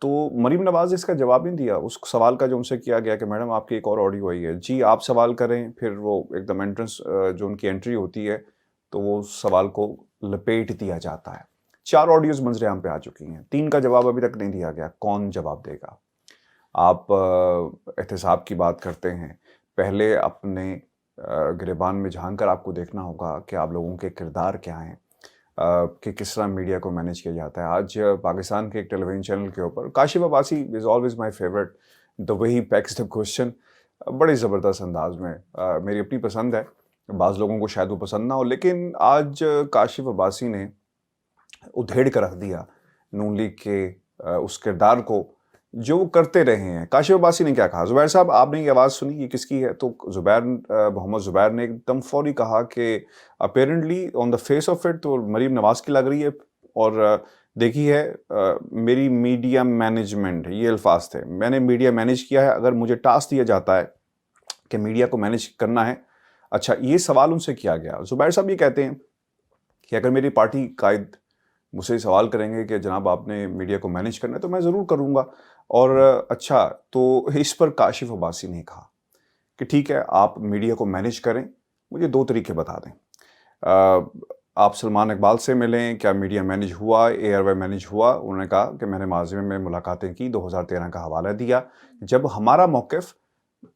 تو مریم نواز نے اس کا جواب نہیں دیا اس سوال کا جو ان سے کیا گیا کہ میڈم آپ کی ایک اور آڈیو آئی ہے، جی آپ سوال کریں، پھر وہ ایک دم انٹرنس جو ان کی انٹری ہوتی ہے تو وہ سوال کو لپیٹ دیا جاتا ہے۔ 4 آڈیوز منظر عام پہ آ چکی ہیں، 3 کا جواب ابھی تک نہیں دیا گیا، کون جواب دے گا؟ آپ احتساب کی بات کرتے ہیں، پہلے اپنے گریبان میں جھانک کر آپ کو دیکھنا ہوگا کہ آپ لوگوں کے کردار کیا ہیں، کہ کس طرح میڈیا کو مینیج کیا جاتا ہے۔ آج پاکستان کے ایک ٹیلی ویژن چینل کے اوپر Kashif Abbasi is always my favourite, the way he picks the question, بڑے زبردست انداز میں، میری اپنی پسند ہے، بعض لوگوں کو شاید وہ پسند نہ ہو، لیکن آج کاشف عباسی نے ادھیڑ کر رکھ دیا نون لیگ کے اس کردار کو جو وہ کرتے رہے ہیں۔ کاشف عباسی نے کیا کہا؟ زبیر صاحب آپ نے یہ آواز سنی، یہ کس کی ہے؟ تو محمد زبیر نے ایک دم فوری کہا کہ apparently on the face of it تو مریم نواز کی لگ رہی ہے، اور دیکھی ہے میری میڈیا مینجمنٹ، یہ الفاظ تھے، میں نے میڈیا مینیج کیا ہے، اگر مجھے ٹاسک دیا جاتا ہے کہ میڈیا کو مینیج کرنا ہے۔ اچھا، یہ سوال ان سے کیا گیا۔ زبیر صاحب یہ کہتے ہیں کہ اگر میری پارٹی قائد مجھ سے سوال کریں گے کہ جناب آپ نے میڈیا کو مینیج کرنا ہے تو میں ضرور کروں گا، اور اچھا تو اس پر کاشف عباسی نے کہا کہ ٹھیک ہے آپ میڈیا کو مینیج کریں، مجھے 2 طریقے بتا دیں۔ آپ سلمان اقبال سے ملیں، کیا میڈیا مینیج ہوا، اے آر وائی مینیج ہوا؟ انہوں نے کہا کہ میں نے ماضی میں ملاقاتیں کی، 2013 کا حوالہ دیا جب ہمارا موقف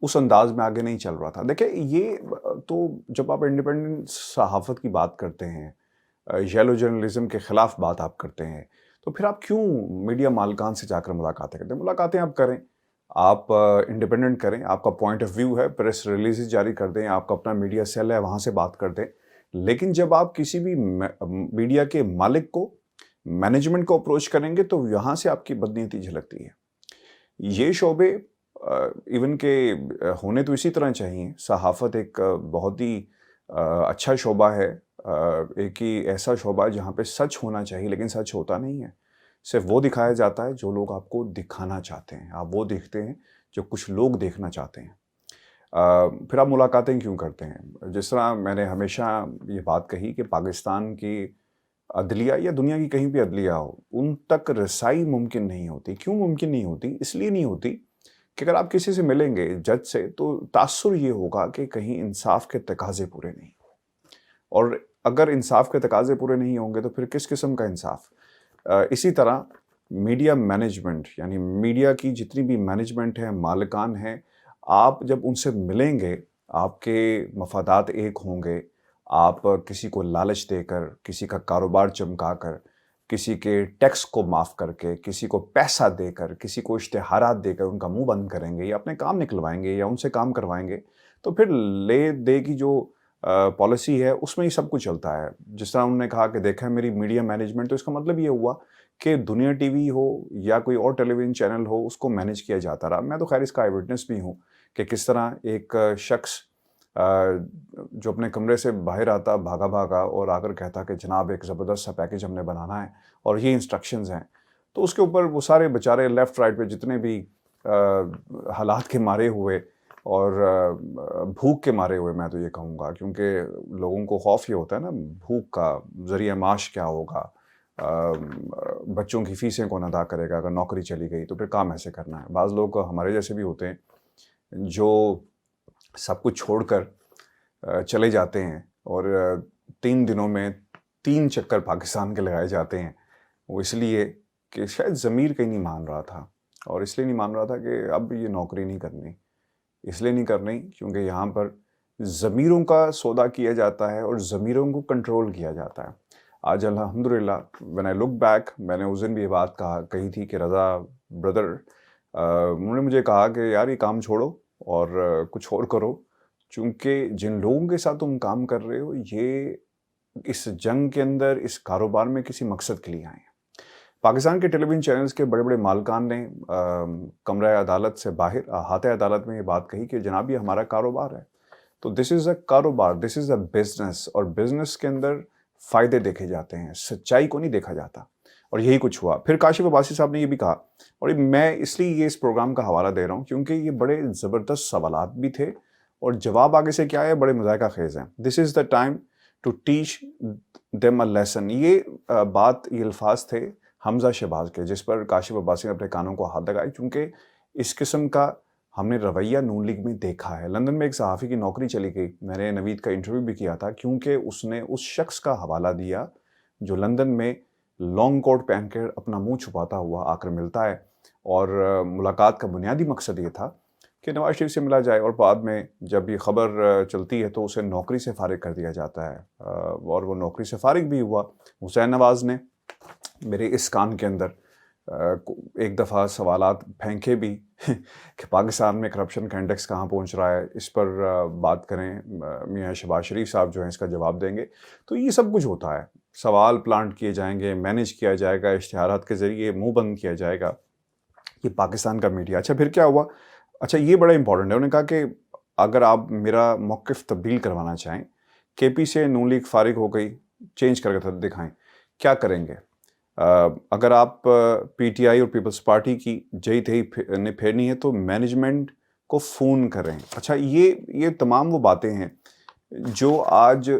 اس انداز میں آگے نہیں چل رہا تھا۔ دیکھیں یہ تو جب آپ انڈیپینڈنٹ صحافت کی بات کرتے ہیں، یلو جرنلزم کے خلاف بات آپ کرتے ہیں، تو پھر آپ کیوں میڈیا مالکان سے جا کر ملاقاتیں کرتے ہیں؟ ملاقاتیں آپ کریں، آپ انڈیپینڈنٹ کریں، آپ کا پوائنٹ آف ویو ہے، پریس ریلیزز جاری کر دیں، آپ کا اپنا میڈیا سیل ہے وہاں سے بات کر دیں، لیکن جب آپ کسی بھی میڈیا کے مالک کو، مینجمنٹ کو اپروچ کریں گے تو یہاں سے آپ کی بدنیتی جھلکتی ہے۔ یہ شعبے ایون کہ ہونے تو اسی طرح چاہیے، صحافت ایک بہت ہی اچھا شعبہ ہے، ایک ہی ایسا شعبہ ہے جہاں پہ سچ ہونا چاہیے، لیکن سچ ہوتا نہیں ہے، صرف وہ دکھایا جاتا ہے جو لوگ آپ کو دکھانا چاہتے ہیں، آپ وہ دیکھتے ہیں جو کچھ لوگ دیکھنا چاہتے ہیں۔ پھر آپ ملاقاتیں کیوں کرتے ہیں؟ جس طرح میں نے ہمیشہ یہ بات کہی کہ پاکستان کی عدلیہ یا دنیا کی کہیں بھی عدلیہ ہو، ان تک رسائی ممکن نہیں ہوتی۔ کیوں ممکن نہیں ہوتی؟ اس لیے نہیں ہوتی کہ اگر آپ کسی سے ملیں گے جج سے تو تاثر یہ ہوگا کہ کہیں انصاف کے تقاضے پورے نہیں، اور اگر انصاف کے تقاضے پورے نہیں ہوں گے تو پھر کس قسم کا انصاف؟ اسی طرح میڈیا مینجمنٹ، یعنی میڈیا کی جتنی بھی مینجمنٹ ہے، مالکان ہیں، آپ جب ان سے ملیں گے آپ کے مفادات ایک ہوں گے، آپ کسی کو لالچ دے کر، کسی کا کاروبار چمکا کر، کسی کے ٹیکس کو معاف کر کے، کسی کو پیسہ دے کر، کسی کو اشتہارات دے کر ان کا منہ بند کریں گے یا اپنے کام نکلوائیں گے یا ان سے کام کروائیں گے، تو پھر لے دے کی جو پالیسی ہے اس میں ہی سب کچھ چلتا ہے۔ جس طرح انہوں نے کہا کہ دیکھا میری میڈیا مینجمنٹ، تو اس کا مطلب یہ ہوا کہ دنیا ٹی وی ہو یا کوئی اور ٹیلی ویژن چینل ہو اس کو مینیج کیا جاتا رہا۔ میں تو خیر اس کا آئی وٹنس بھی ہوں کہ کس طرح ایک شخص جو اپنے کمرے سے باہر آتا بھاگا بھاگا اور آ کر کہتا کہ جناب ایک زبردست سا پیکیج ہم نے بنانا ہے اور یہ انسٹرکشنز ہیں، تو اس کے اوپر وہ سارے بیچارے لیفٹ رائٹ پہ جتنے بھی حالات کے مارے ہوئے اور بھوک کے مارے ہوئے، میں تو یہ کہوں گا، کیونکہ لوگوں کو خوف یہ ہوتا ہے نا بھوک کا، ذریعہ معاش کیا ہوگا، بچوں کی فیسیں کون ادا کرے گا، اگر نوکری چلی گئی تو پھر کام ایسے کرنا ہے۔ بعض لوگ ہمارے جیسے بھی ہوتے ہیں جو سب کچھ چھوڑ کر چلے جاتے ہیں اور 3 دنوں میں 3 چکر پاکستان کے لگائے جاتے ہیں، وہ اس لیے کہ شاید ضمیر کہیں نہیں مان رہا تھا، اور اس لیے نہیں مان رہا تھا کہ اب یہ نوکری نہیں کرنی، اس لیے نہیں کرنی کیونکہ یہاں پر ضمیروں کا سودا کیا جاتا ہے اور ضمیروں کو کنٹرول کیا جاتا ہے۔ آج الحمدللہ when I look back، میں نے اس دن بھی یہ بات کہی تھی کہ رضا بردر انہوں نے مجھے کہا کہ یار یہ کام چھوڑو اور کچھ اور کرو، چونکہ جن لوگوں کے ساتھ تم کام کر رہے ہو یہ اس جنگ کے اندر، اس کاروبار میں کسی مقصد کے لیے آئے ہیں۔ پاکستان کے ٹیلی ویژن چینلز کے بڑے بڑے مالکان نے کمرہ عدالت سے باہر احاطہ عدالت میں یہ بات کہی کہ جناب یہ ہمارا کاروبار ہے، تو دس از اے کاروبار، دس از اے بزنس، اور بزنس کے اندر فائدے دیکھے جاتے ہیں، سچائی کو نہیں دیکھا جاتا، اور یہی کچھ ہوا۔ پھر کاشف عباسی صاحب نے یہ بھی کہا، اور میں اس لیے یہ اس پروگرام کا حوالہ دے رہا ہوں کیونکہ یہ بڑے زبردست سوالات بھی تھے اور جواب آگے سے کیا ہے بڑے مذائقہ خیز ہیں۔ This is the time to teach them a lesson, یہ بات، یہ الفاظ تھے حمزہ شہباز کے، جس پر کاشف عباسی نے اپنے کانوں کو ہاتھ لگائے، چونکہ اس قسم کا ہم نے رویہ نون لیگ میں دیکھا ہے۔ لندن میں ایک صحافی کی نوکری چلی گئی، میں نے نوید کا انٹرویو بھی کیا تھا، کیونکہ اس نے اس شخص کا حوالہ دیا جو لندن میں لانگ کوٹ پہن کر اپنا منہ چھپاتا ہوا آ کر ملتا ہے، اور ملاقات کا بنیادی مقصد یہ تھا کہ نواز شریف سے ملا جائے، اور بعد میں جب یہ خبر چلتی ہے تو اسے نوکری سے فارغ کر دیا جاتا ہے، اور وہ نوکری سے فارغ بھی ہوا۔ حسین نواز نے میرے اس کان کے اندر ایک دفعہ سوالات پھینکے بھی کہ پاکستان میں کرپشن کا انڈیکس کہاں پہنچ رہا ہے، اس پر بات کریں، میاں شہباز شریف صاحب جو ہیں اس کا جواب دیں گے۔ تو یہ سب کچھ ہوتا ہے، سوال پلانٹ کیے جائیں گے، مینیج کیا جائے گا، اشتہارات کے ذریعے منہ بند کیا جائے گا، یہ پاکستان کا میڈیا۔ اچھا پھر کیا ہوا؟ اچھا یہ بڑا امپورٹنٹ ہے، انہوں نے کہا کہ اگر آپ میرا موقف تبدیل کروانا چاہیں، کے پی سے نون لیگ فارغ ہو گئی، چینج کر کے دکھائیں، کیا کریں گے؟ اگر آپ پی ٹی آئی اور پیپلز پارٹی کی جئی تہی پھیرنی ہے تو مینجمنٹ کو فون کریں۔ اچھا یہ تمام وہ باتیں ہیں جو آج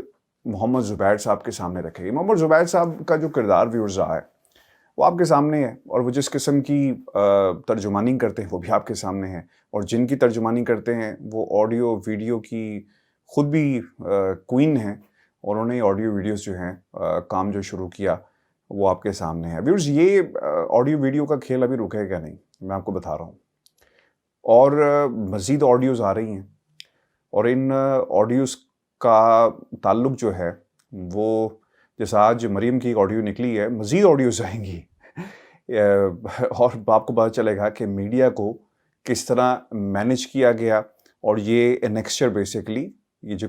محمد زبیر صاحب کے سامنے رکھے گی۔ محمد زبیر صاحب کا جو کردار ویورز رہا ہے وہ آپ کے سامنے ہے، اور وہ جس قسم کی ترجمانی کرتے ہیں وہ بھی آپ کے سامنے ہے، اور جن کی ترجمانی کرتے ہیں وہ آڈیو ویڈیو کی خود بھی کوئین ہیں، اور انہوں نے آڈیو ویڈیوز جو ہیں کام جو شروع کیا وہ آپ کے سامنے ہے۔ ویورز یہ آڈیو ویڈیو کا کھیل ابھی رکے گا نہیں، میں آپ کو بتا رہا ہوں، اور مزید آڈیوز آ رہی ہیں، اور ان آڈیوز کا تعلق جو ہے وہ جیسا آج مریم کی ایک آڈیو نکلی ہے، مزید آڈیوز آئیں گی، اور آپ کو پتہ چلے گا کہ میڈیا کو کس طرح مینیج کیا گیا، اور یہ انیکسچر بیسیکلی یہ جو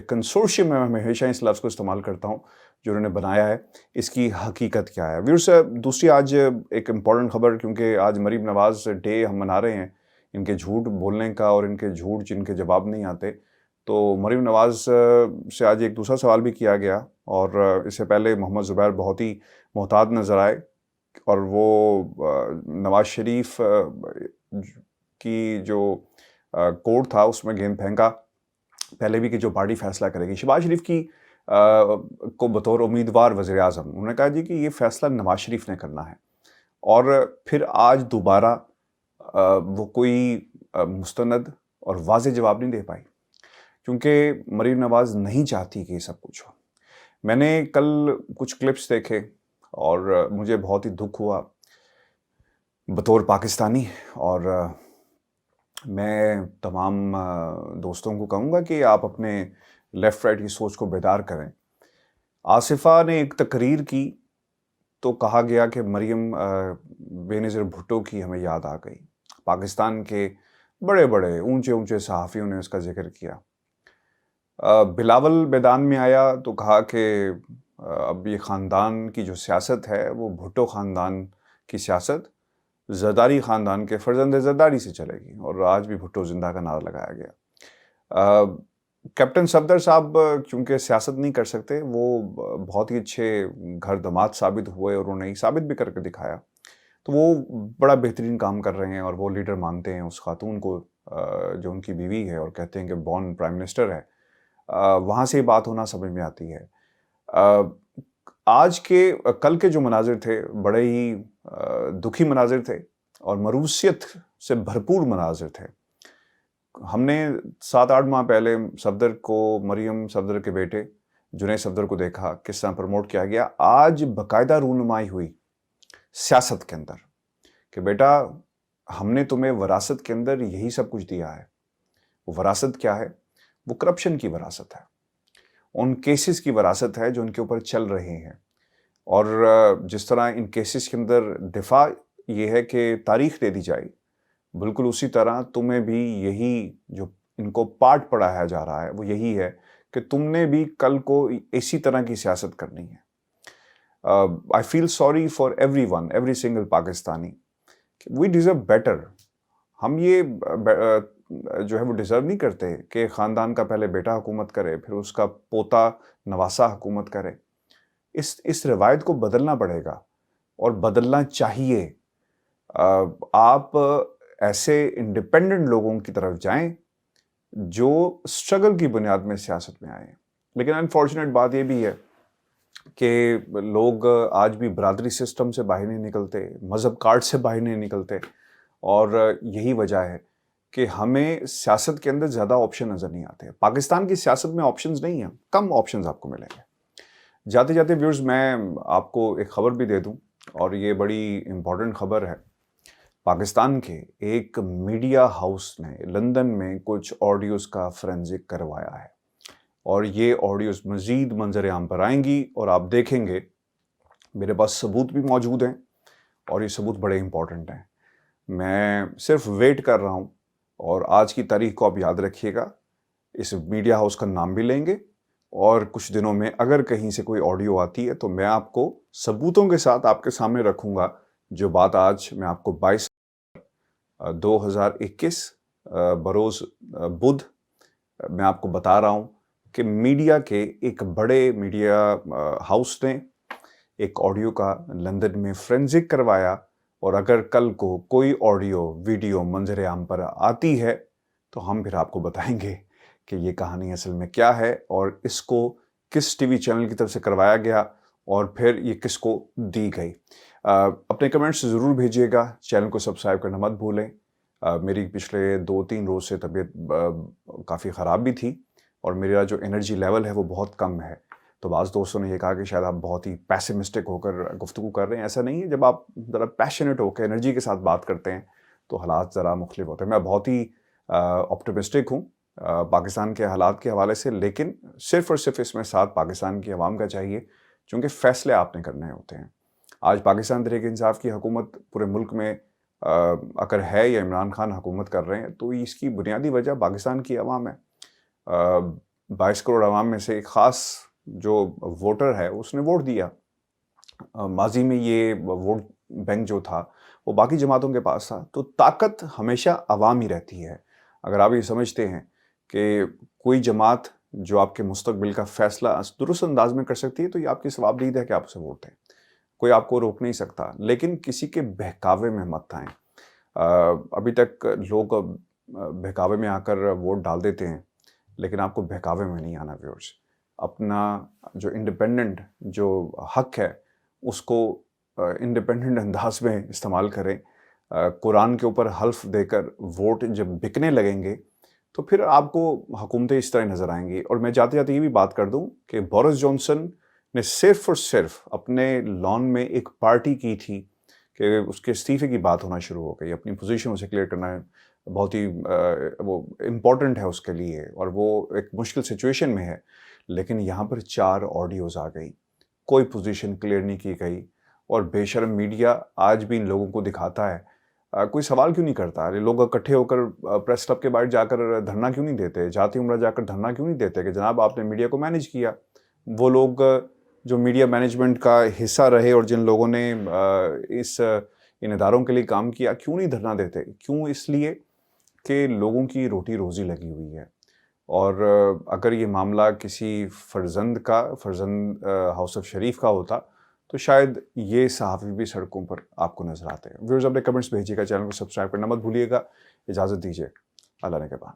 کنسورشیم میں ہمیشہ اس لفظ کو استعمال کرتا ہوں جو انہوں نے بنایا ہے، اس کی حقیقت کیا ہے۔ ویورز دوسری آج ایک امپورٹنٹ خبر، کیونکہ آج مریم نواز ڈے ہم منا رہے ہیں ان کے جھوٹ بولنے کا اور ان کے جھوٹ جن کے جواب نہیں آتے، تو مریم نواز سے آج ایک دوسرا سوال بھی کیا گیا، اور اس سے پہلے محمد زبیر بہت ہی محتاط نظر آئے، اور وہ نواز شریف کی جو کورٹ تھا اس میں گیند پھینکا پہلے بھی کہ جو پارٹی فیصلہ کرے گی، شہباز شریف کی کو بطور امیدوار وزیر اعظم انہوں نے کہا جی کہ یہ فیصلہ نواز شریف نے کرنا ہے، اور پھر آج دوبارہ وہ کوئی مستند اور واضح جواب نہیں دے پائی، کیونکہ مریم نواز نہیں چاہتی کہ یہ سب کچھ ہو۔ میں نے کل کچھ کلپس دیکھے اور مجھے بہت ہی دکھ ہوا بطور پاکستانی، اور میں تمام دوستوں کو کہوں گا کہ آپ اپنے لیفٹ رائٹ کی سوچ کو بیدار کریں۔ آصفہ نے ایک تقریر کی تو کہا گیا کہ مریم بے نظیر بھٹو کی ہمیں یاد آ گئی، پاکستان کے بڑے بڑے اونچے صحافیوں نے اس کا ذکر کیا۔ بلاول میدان میں آیا تو کہا کہ اب یہ خاندان کی جو سیاست ہے وہ بھٹو خاندان کی سیاست زرداری خاندان کے فرزند زرداری سے چلے گی، اور آج بھی بھٹو زندہ کا نعرہ لگایا گیا۔ کیپٹن صفدر صاحب کیونکہ سیاست نہیں کر سکتے، وہ بہت ہی اچھے گھر داماد ثابت ہوئے، اور انہوں نے ثابت بھی کر کے دکھایا، تو وہ بڑا بہترین کام کر رہے ہیں، اور وہ لیڈر مانتے ہیں اس خاتون کو جو ان کی بیوی ہے، اور کہتے ہیں کہ بورن پرائم منسٹر ہے۔ وہاں سے یہ بات ہونا سمجھ میں آتی ہے۔ کل کے جو مناظر تھے بڑے ہی دکھی مناظر تھے، اور مروثیت سے بھرپور مناظر تھے۔ ہم نے 7-8 ماہ پہلے صفدر کو، مریم صفدر کے بیٹے جنید صفدر کو دیکھا کس طرح پروموٹ کیا گیا۔ آج باقاعدہ رونمائی ہوئی سیاست کے اندر کہ بیٹا ہم نے تمہیں وراثت کے اندر یہی سب کچھ دیا ہے۔ وہ وراثت کیا ہے؟ وہ کرپشن کی وراثت ہے، ان کیسز کی وراثت ہے جو ان کے اوپر چل رہے ہیں، اور جس طرح ان کیسز کے اندر دفاع یہ ہے کہ تاریخ دے دی جائے، بالکل اسی طرح تمہیں بھی یہی جو ان کو پارٹ پڑھایا جا رہا ہے وہ یہی ہے کہ تم نے بھی کل کو اسی طرح کی سیاست کرنی ہے۔ I feel sorry for everyone, every single Pakistani. We deserve better۔ ہم یہ جو ہے وہ ڈیزرو نہیں کرتے کہ خاندان کا پہلے بیٹا حکومت کرے، پھر اس کا پوتا نواسا حکومت کرے۔ اس روایت کو بدلنا پڑے گا، اور بدلنا چاہیے۔ آپ ایسے انڈیپینڈنٹ لوگوں کی طرف جائیں جو اسٹرگل کی بنیاد میں سیاست میں آئے۔ لیکن انفارچونیٹ بات یہ بھی ہے کہ لوگ آج بھی برادری سسٹم سے باہر نہیں نکلتے, مذہب کارڈ سے باہر نہیں نکلتے, اور یہی وجہ ہے کہ ہمیں سیاست کے اندر زیادہ آپشن نظر نہیں آتے. پاکستان کی سیاست میں آپشنز نہیں ہیں, کم آپشنز آپ کو ملیں گے. جاتے جاتے ویورز میں آپ کو ایک خبر بھی دے دوں, اور یہ بڑی امپورٹنٹ خبر ہے. پاکستان کے ایک میڈیا ہاؤس نے لندن میں کچھ آڈیوز کا فرینزک کروایا ہے, اور یہ آڈیوز مزید منظر عام پر آئیں گی اور آپ دیکھیں گے. میرے پاس ثبوت بھی موجود ہیں, اور یہ ثبوت بڑے امپورٹنٹ ہیں. میں صرف ویٹ کر رہا ہوں, اور آج کی تاریخ کو آپ یاد رکھیے گا. اس میڈیا ہاؤس کا نام بھی لیں گے, اور کچھ دنوں میں اگر کہیں سے کوئی آڈیو آتی ہے تو میں آپ کو ثبوتوں کے ساتھ آپ کے سامنے رکھوں گا. جو بات آج میں آپ کو 22/2021 بروز بدھ میں آپ کو بتا رہا ہوں کہ میڈیا کے ایک بڑے میڈیا ہاؤس نے ایک آڈیو کا لندن میں فرینزک کروایا, اور اگر کل کو کوئی آڈیو ویڈیو منظر عام پر آتی ہے تو ہم پھر آپ کو بتائیں گے کہ یہ کہانی اصل میں کیا ہے, اور اس کو کس ٹی وی چینل کی طرف سے کروایا گیا, اور پھر یہ کس کو دی گئی. اپنے کمنٹس ضرور بھیجیے گا, چینل کو سبسکرائب کرنا مت بھولیں. میری پچھلے 2-3 روز سے طبیعت کافی خراب بھی تھی, اور میرا جو انرجی لیول ہے وہ بہت کم ہے. تو بعض دوستوں نے یہ کہا کہ شاید آپ بہت ہی پیسمسٹک ہو کر گفتگو کر رہے ہیں. ایسا نہیں ہے, جب آپ ذرا پیشنیٹ ہو کے انرجی کے ساتھ بات کرتے ہیں تو حالات ذرا مختلف ہوتے ہیں. میں بہت ہی آپٹمسٹک ہوں پاکستان کے حالات کے حوالے سے, لیکن صرف اور صرف اس میں ساتھ پاکستان کی عوام کا چاہیے, چونکہ فیصلے آپ نے کرنے ہوتے ہیں. آج پاکستان تحریک انصاف کی حکومت پورے ملک میں اگر ہے, یا عمران خان حکومت کر رہے ہیں, تو اس کی بنیادی وجہ پاکستان کی عوام ہے. 22 کروڑ عوام میں سے ایک خاص جو ووٹر ہے اس نے ووٹ دیا. ماضی میں یہ ووٹ بینک جو تھا وہ باقی جماعتوں کے پاس تھا. تو طاقت ہمیشہ عوام ہی رہتی ہے. اگر آپ یہ سمجھتے ہیں کہ کوئی جماعت جو آپ کے مستقبل کا فیصلہ درست انداز میں کر سکتی ہے, تو یہ آپ کی ثوابدید ہے کہ آپ اسے ووٹ دیں. کوئی آپ کو روک نہیں سکتا, لیکن کسی کے بہکاوے میں مت آئیں. ابھی تک لوگ بہکاوے میں آ کر ووٹ ڈال دیتے ہیں, لیکن آپ کو بہکاوے میں نہیں آنا. ویورز, اپنا جو انڈیپینڈنٹ جو حق ہے اس کو انڈیپینڈنٹ انداز میں استعمال کریں. قرآن کے اوپر حلف دے کر ووٹ جب بکنے لگیں گے تو پھر آپ کو حکومتیں اس طرح نظر آئیں گی. اور میں جاتے جاتے یہ بھی بات کر دوں کہ بورس جانسن نے صرف اور صرف اپنے لان میں ایک پارٹی کی تھی کہ اس کے استعفے کی بات ہونا شروع ہو گئی. اپنی پوزیشن اسے کلیئر کرنا بہت ہی وہ امپورٹنٹ ہے اس کے لیے, اور وہ ایک مشکل سچویشن میں ہے. لیکن یہاں پر 4 آڈیوز آ گئی, کوئی پوزیشن کلیئر نہیں کی گئی, اور بے شرم میڈیا آج بھی ان لوگوں کو دکھاتا ہے. کوئی سوال کیوں نہیں کرتا؟ لوگ اکٹھے ہو کر پریس کلب کے باہر جا کر دھرنا کیوں نہیں دیتے؟ جاتی عمرہ جا کر دھرنا کیوں نہیں دیتے کہ جناب آپ نے میڈیا کو مینیج کیا؟ وہ لوگ جو میڈیا مینجمنٹ کا حصہ رہے اور جن لوگوں نے ان اداروں کے لیے کام کیا, کیوں نہیں دھرنا دیتے؟ کیوں؟ اس لیے کہ لوگوں کی روٹی روزی لگی ہوئی ہے. اور اگر یہ معاملہ کسی فرزند ہاؤس آف شریف کا ہوتا تو شاید یہ صحافی بھی سڑکوں پر آپ کو نظر آتے ہیں. ویورز, اپنے کمنٹس بھیجیے گا, چینل کو سبسکرائب کرنا مت بھولیے گا. اجازت دیجیے, اللہ نے کے بعد.